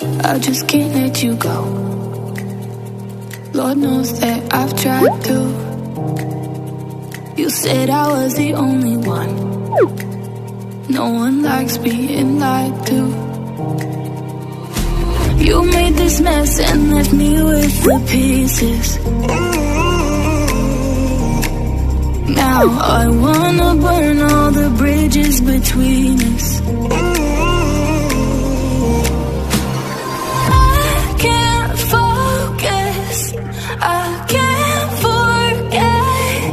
I just can't let you go. Lord knows that I've tried to. You said I was the only one. No one likes being lied to. You made this mess and left me with the pieces. Now I wanna burn all the bridges between us. I can't focus, I can't forget.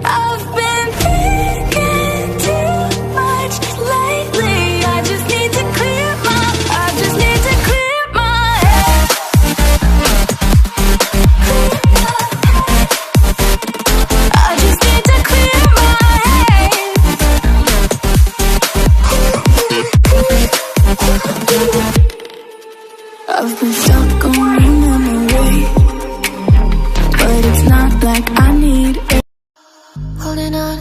I've been thinking too much lately. I just need to clear my head. I just need to clear my head. I've been stuck on your memory, but it's not like I need it. Holding on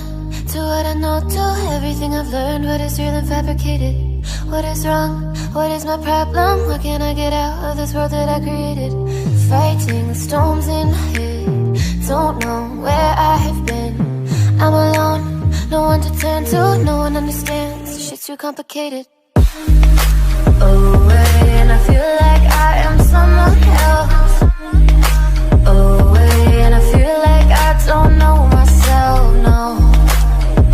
to what I know, to everything I've learned. What is real and fabricated? What is wrong? What is my problem? What can I get out of this world that I created? Fighting storms in my head, don't know where I have been. I'm alone, no one to turn to, no one understands. Shit's too complicated. Away, and I feel like I am someone else. Away, and I feel like I don't know myself, no.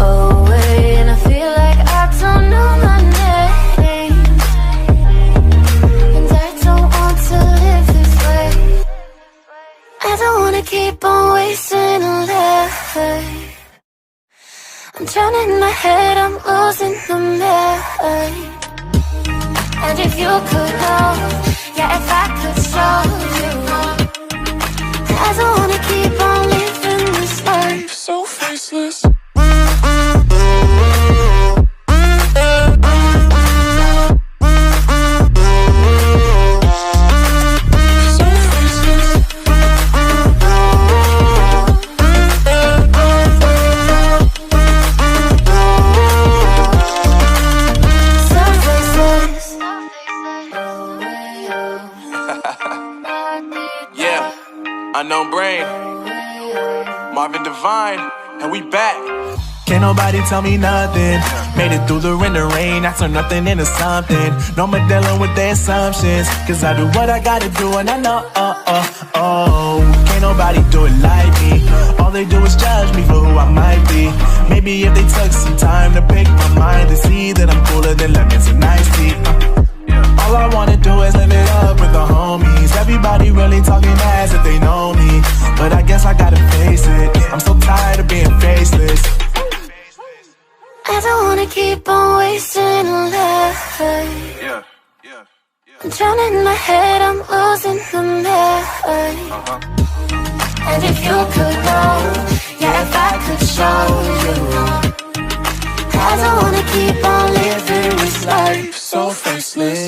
Away, and I feel like I don't know my name. And I don't want to live this way. I don't wanna keep on wasting a life. I'm drowning in my head, I'm losing the mind. And if you could know, yeah, if I could show you, I don't wanna keep on living this life so faceless. Unknown Brain, Marvin Divine, and we back. Can't nobody tell me nothing. Made it through the rain, I turn nothing into something. No more dealing with their assumptions, cause I do what I gotta do and I know, can't nobody do it like me. All they do is judge me for who I might be. Maybe if they took some time to pick my mind and see that I'm cooler than lemons and iced tea. All I wanna do is live it up with the homies. Everybody really talking as if they know me, but I guess I gotta face it. I'm so tired of being faceless. I don't wanna keep on wasting a life. I'm drowning in my head, I'm losing the mind. And if you could know, yeah, if I could show you, I don't wanna keep on living this life so faceless.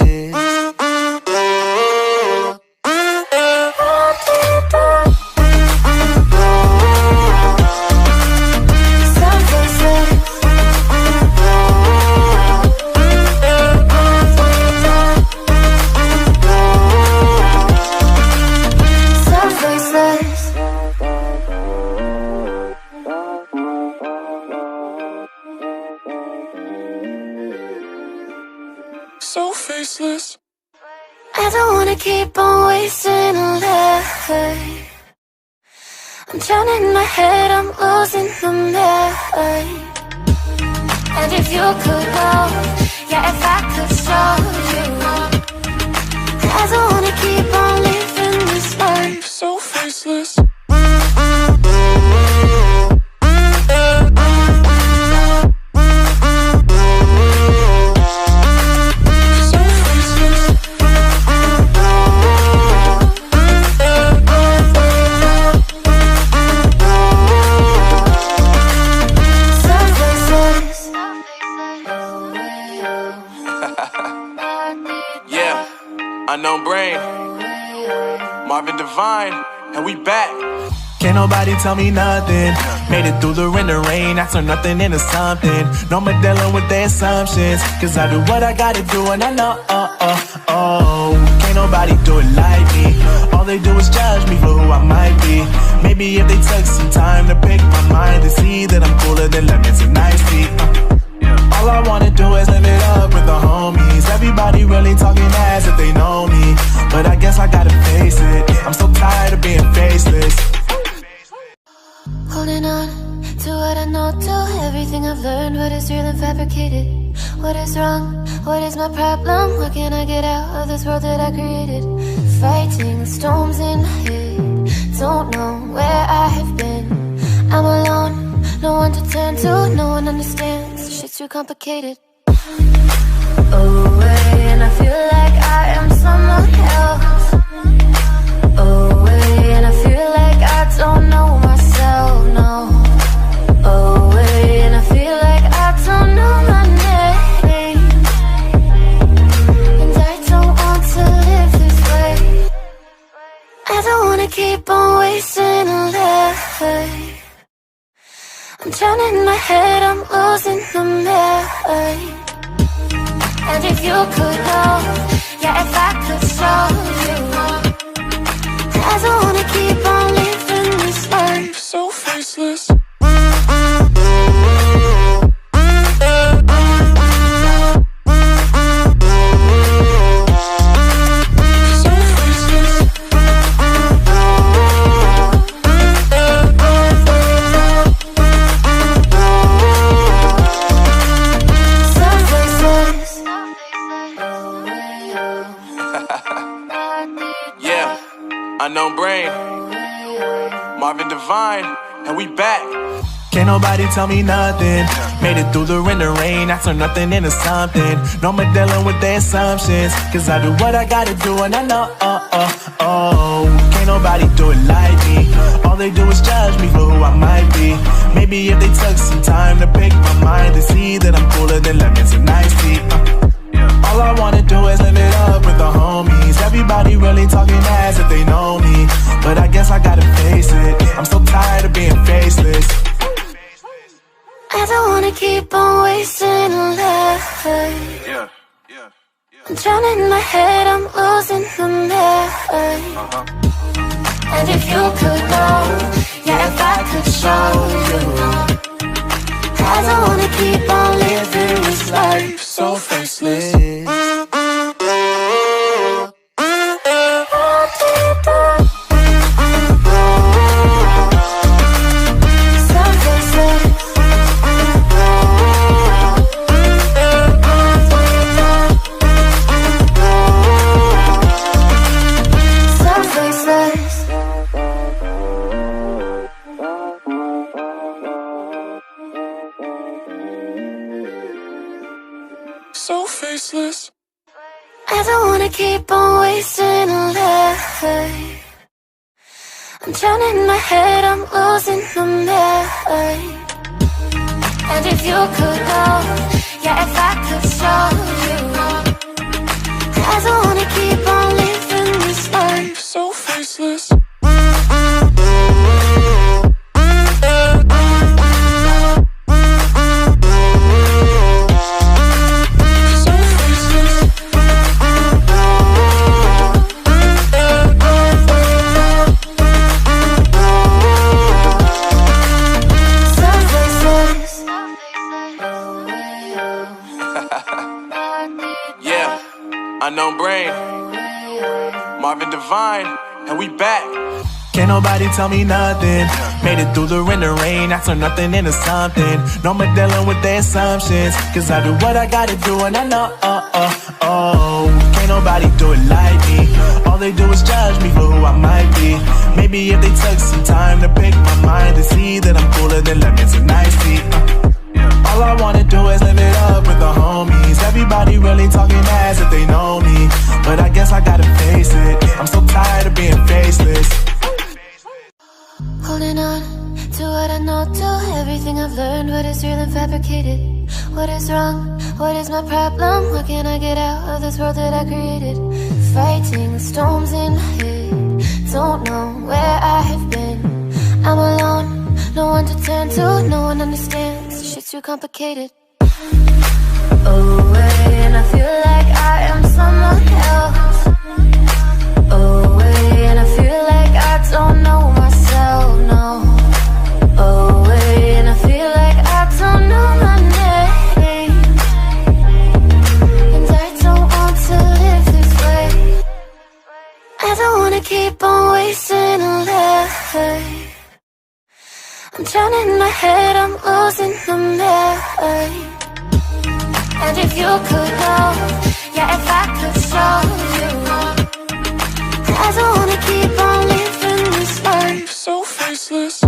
So faceless. I don't wanna keep on wasting a life. I'm drowning in my head, I'm losing the mind. And if you could know, yeah, if I could show you, I don't wanna keep on living this life so faceless. Unknown Brain, Marvin Divine, and we back. Can't nobody tell me nothing. Made it through the rain, I turn nothing into something. No more dealing with their assumptions, cause I do what I gotta do and I know, nobody do it like me. All they do is judge me for who I might be. Maybe if they took some time to pick my mind to see that I'm cooler than lemons and iced tea. All I wanna do is live it up with the homies. Everybody really talking ass if they know me, but I guess I gotta face it. I'm so tired of being faceless. Holding on to what I know, to everything I've learned. What is real and fabricated? What is wrong? What is my problem? How can I get out of this world that I created? Fighting storms in my head, don't know where I have been. I'm alone, no one to turn to, no one understands. Shit's too complicated. Away, and I feel like I am someone else. Away, and I feel like I don't know myself, no. Away, and I feel like I don't know my name. And I don't want to live this way. I don't wanna keep on wasting a life. I'm drowning in my head, I'm losing the mind. And if you could know, yeah, if I could show you, I don't wanna keep on living this life so faceless. Unknown Brain, Marvin Divine, and we back. Can't nobody tell me nothing. Made it through the wind and rain, I turn nothing into something. No more dealing with their assumptions, cause I do what I gotta do and I know, can't nobody do it like me. All they do is judge me for who I might be. Maybe if they took some time to pick my mind to see that I'm cooler than lemons and iced tea. All I wanna do is live it up with the homies. Everybody really talking ass if they know me, but I guess I gotta face it. I'm so tired of being faceless. I don't wanna keep on wasting a life. I'm drowning in my head, I'm losing the mind. And if you could know, yeah, if I could show you, I don't wanna keep on living this life so faceless. So faceless. I don't wanna keep on wasting a life. I'm drowning in my head, I'm losing the mind. And if you could know, yeah, if I could show you, I don't wanna keep on living this life so faceless. Unknown Brain, Marvin Divine, and we back. Can't nobody tell me nothing. Made it through the wind and rain, I turn nothing into something. No more dealing with their assumptions, cause I do what I gotta do and I know, can't nobody do it like me. All they do is judge me for who I might be. Maybe if they took some time to pick my mind to see that I'm cooler than lemons and iced tea. All I wanna do is live it up with the homies. Everybody really talking ass if they know me, but I guess I gotta face it. I'm so tired of being faceless. Holding on to what I know, to everything I've learned. What is real and fabricated? What is wrong? What is my problem? How can I get out of this world that I created? Fighting storms in my head, don't know where I have been. I'm alone, no one to turn to, no one understands. Shit's too complicated. Away, and I feel like I am someone else. wanna keep on wasting a life. I'm drowning my head, I'm losing the mind. And if you could know, yeah, if I could show you, I don't wanna keep on living this life so faceless.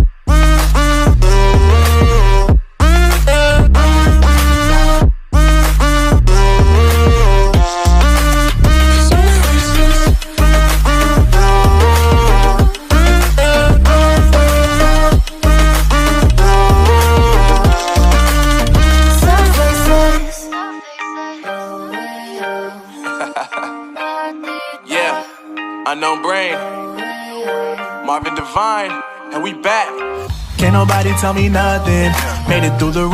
Yeah, unknown brain, Marvin Divine, and we back. Can't nobody tell me nothing. Made it through the